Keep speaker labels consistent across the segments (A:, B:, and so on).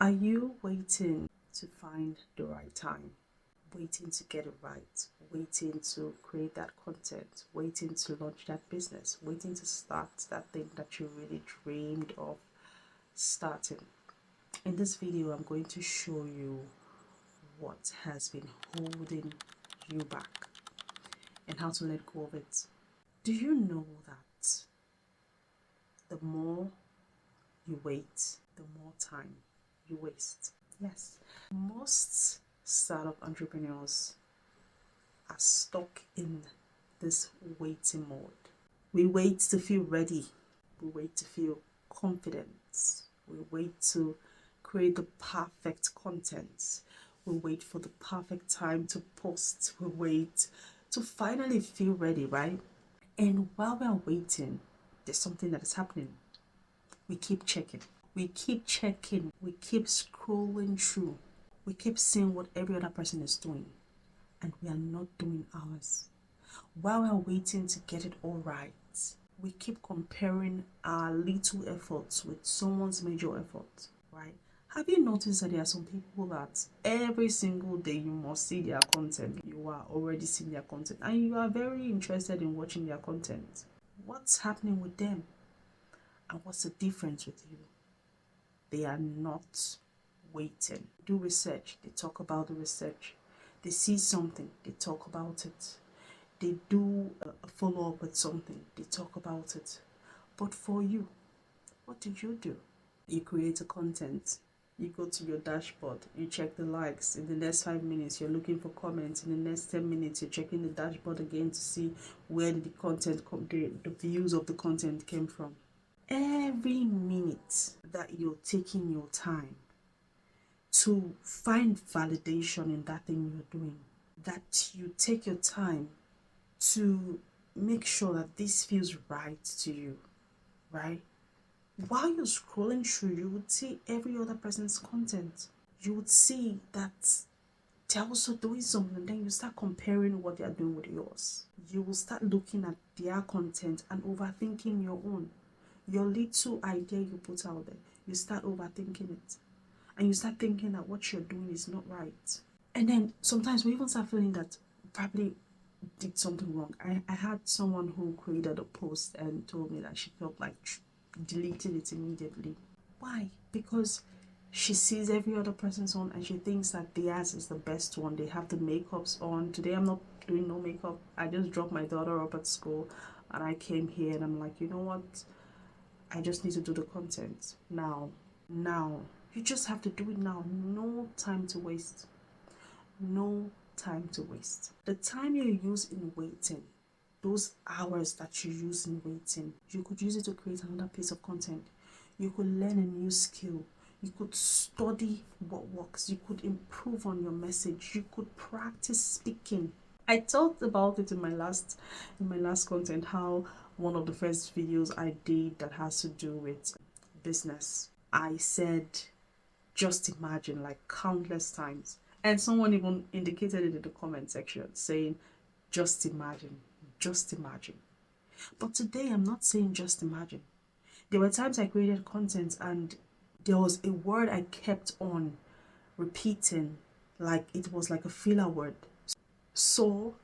A: Are you waiting to find the right time? Waiting to get it right? Waiting to create that content? Waiting to launch that business? Waiting to start that thing that you really dreamed of starting? In this video, I'm going to show you what has been holding you back and how to let go of it. Do you know that the more you wait, the more time you waste? Yes, most startup entrepreneurs are stuck in this waiting mode. We wait to feel ready, we wait to feel confident, we wait to create the perfect content, we wait for the perfect time to post, we wait to finally feel ready, right? And while we're waiting, there's something that is happening. We keep checking. We keep checking. We keep scrolling through. We keep seeing what every other person is doing. And we are not doing ours. While we're waiting to get it all right, we keep comparing our little efforts with someone's major effort, right? Have you noticed that there are some people that every single day you must see their content? You are already seeing their content and you are very interested in watching their content. What's happening with them? And what's the difference with you? They are not waiting. Do research, they talk about the research. They see something, they talk about it. They do a follow-up with something, they talk about it. But for you, what did you do? You create a content, you go to your dashboard, you check the likes. In the next 5 minutes, you're looking for comments. In the next 10 minutes, you're checking the dashboard again to see where the content, the views of the content came from. Every minute that you're taking your time to find validation in that thing you're doing, that you take your time to make sure that this feels right to you, right? While you're scrolling through, you would see every other person's content. You would see that they're also doing something, and then you start comparing what they're doing with yours. You will start looking at their content and overthinking your own. Your little idea you put out there, you start overthinking it. And you start thinking that what you're doing is not right. And then sometimes we even start feeling that probably did something wrong. I had someone who created a post and told me that she felt like deleting it immediately. Why? Because she sees every other person's on and she thinks that theirs is the best one. They have the makeups on. Today I'm not doing no makeup. I just dropped my daughter up at school and I came here and I'm like, you know what? I just need to do the content now. You just have to do it now. No time to waste. No time to waste. The time you use in waiting, those hours that you use in waiting, you could use it to create another piece of content. You could learn a new skill. You could study what works. You could improve on your message. You could practice speaking. I talked about it in my last content, how one of the first videos I did that has to do with business, I said just imagine, like countless times. And someone even indicated it in the comment section saying, just imagine, just imagine. But today I'm not saying just imagine. There were times I created content and there was a word I kept on repeating, like it was like a filler word. So,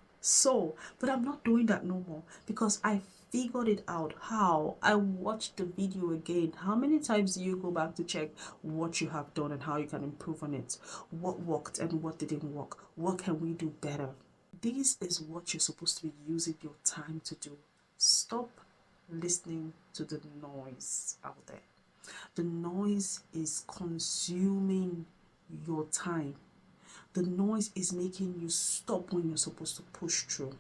A: but I'm not doing that no more because I figured it out. How? I watched the video again. How many times do you go back to check what you have done and how you can improve on it? What worked and what didn't work? What can we do better? This is what you're supposed to be using your time to do. Stop listening to the noise out there. The noise is consuming your time. The noise is making you stop when you're supposed to push through,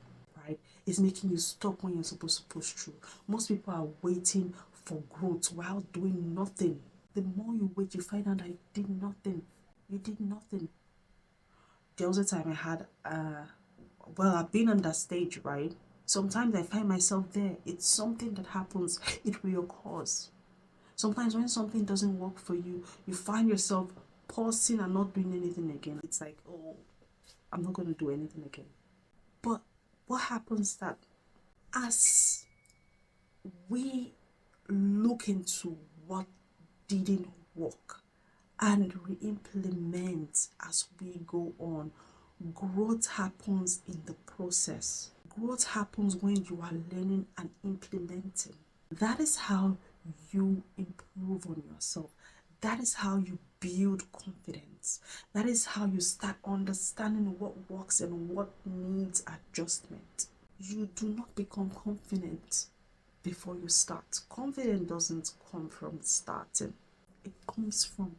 A: right? It's making you stop when you're supposed to push through. Most people are waiting for growth while doing nothing. The more you wait, you find out that you did nothing. You did nothing. There was a time I had, I've been on that stage, right? Sometimes I find myself there. It's something that happens. It reoccurs. Sometimes when something doesn't work for you, you find yourself pausing and not doing anything again. It's like, oh, I'm not going to do anything again. But what happens that as we look into what didn't work, and re-implement as we go on. Growth happens in the process. Growth happens when you are learning and implementing. That is how you improve on yourself. That is how you build confidence. That is how you start understanding what works and what needs adjustment. You do not become confident before you start. Confidence doesn't come from starting, it comes from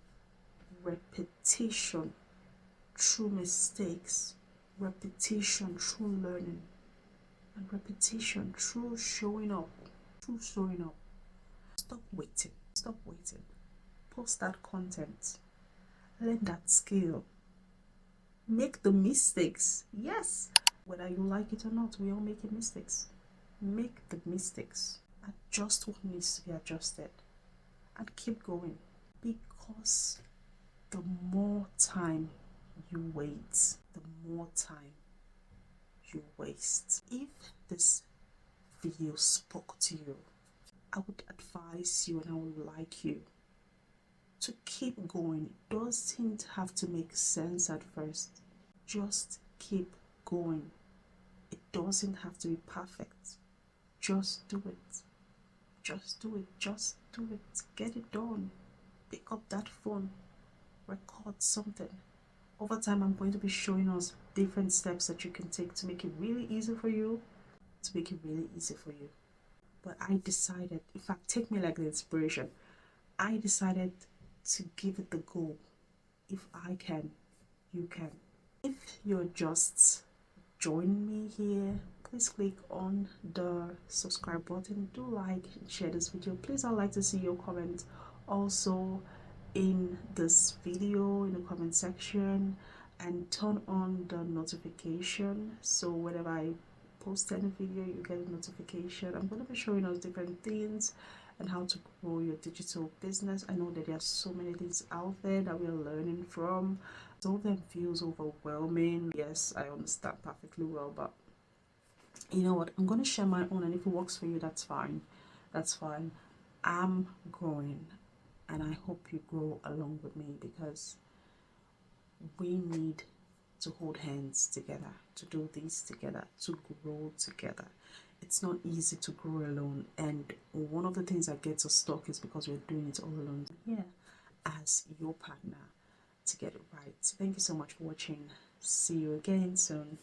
A: repetition through mistakes, repetition through learning, and repetition through showing up. Through showing up. Stop waiting. Stop waiting. Post that content. Learn that skill. Make the mistakes. Yes. Whether you like it or not, we all make mistakes. Make the mistakes. Adjust what needs to be adjusted. And keep going. Because the more time you wait, the more time you waste. If this video spoke to you, I would advise you and I would like you to keep going. It doesn't have to make sense at first. Just keep going. It doesn't have to be perfect. Just do it. Just do it. Just do it. Get it done. Pick up that phone. Record something. Over time, I'm going to be showing us different steps that you can take to make it really easy for you. But I decided, in fact, take me like the inspiration. I decided to give it the go. If I can, you can. If you're just joining me here, please click on the subscribe button. Do like and share this video. Please, I'd like to see your comment also in this video in the comment section, and turn on the notification so whenever I post any video you get a notification. I'm going to be showing us different things and how to grow your digital business. I know that there are so many things out there that we are learning from. Some of them feels overwhelming. Yes, I understand perfectly well, but you know what, I'm going to share my own, and if it works for you, that's fine. I'm growing, and I hope you grow along with me, because we need to hold hands together, to do this together, to grow together. It's not easy to grow alone, and one of the things that gets us stuck is because we're doing it all alone. Here as your partner to get it right. Thank you so much for watching. See you again soon.